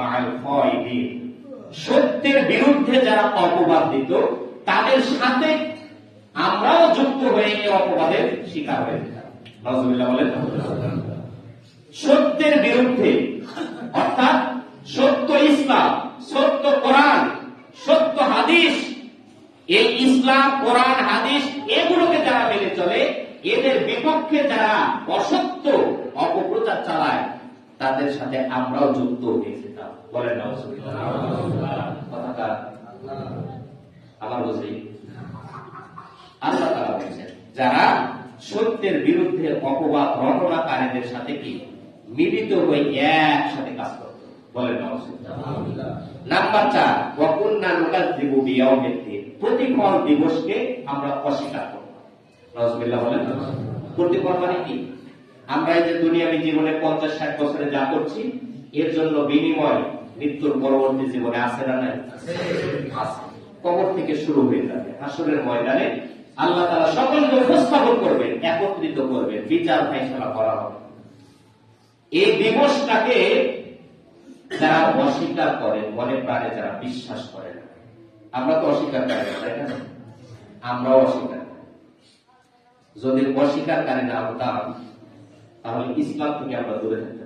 মাআল খায়িদিন, সত্যের বিরুদ্ধে যারা অপবাদ দিত তাদের সাথে আমরাও যুক্ত হয়ে এই অপবাদের শিকার হয়ে যেতাম। নাউযুবিল্লাহ বলেন। সত্যের বিরুদ্ধে অর্থাৎ সত্য ইসলাম, সত্য কোরআন, সত্য হাদিস, এই ইসলাম কোরআন হাদিস এগুলোকে যারা মেনে চলে, এদের বিপক্ষে যারা অসত্য অপপ্রচার চালায় তাদের সাথে আমরাও যুক্ত হয়ে যেতাম। বলেন নাউযুবিল্লাহ। কথাটা আবার বুঝি। আল্লাহ তাআলা বলেছেন যারা সত্যের বিরুদ্ধে অপবাদ রটনাকারীদের সাথে কি মিলিত হয়ে একসাথে কাজ করত। বলেন নাউযুবিল্লাহ। নাম্বার 4, ওয়া কুননা নুকাযযিবু বিয়াউমিদ্দিন, প্রতিফল দিবসকে আমরা অস্বীকার করব। নাউযুবিল্লাহ বলেন। প্রতিফল মানে কি? আমরা এই যে দুনিয়াবী জীবনে 50-60 বছরে যা করছি এর জন্য বিনিময় মৃত্যুর পরবর্তী জীবনে আছে না নাই? আছে। কবর থেকে শুরু হয়ে যাবে, হাসরের ময়দানে আল্লাহ তাআলা সকলকে উপস্থাপন করবেন, একত্রিত করবেন, বিচার ফাইসালা করা হবে। এই দিবসটাকে যারা অস্বীকার করেন, মনে প্রাণে যারা বিশ্বাস করেন, আমরা তো অস্বীকার করি না, তাই না? আমরাও অস্বীকার করি। যদি অস্বীকারকারী না হতাম তাহলে ইসলাম থেকে আমরা দূরে থাকতাম।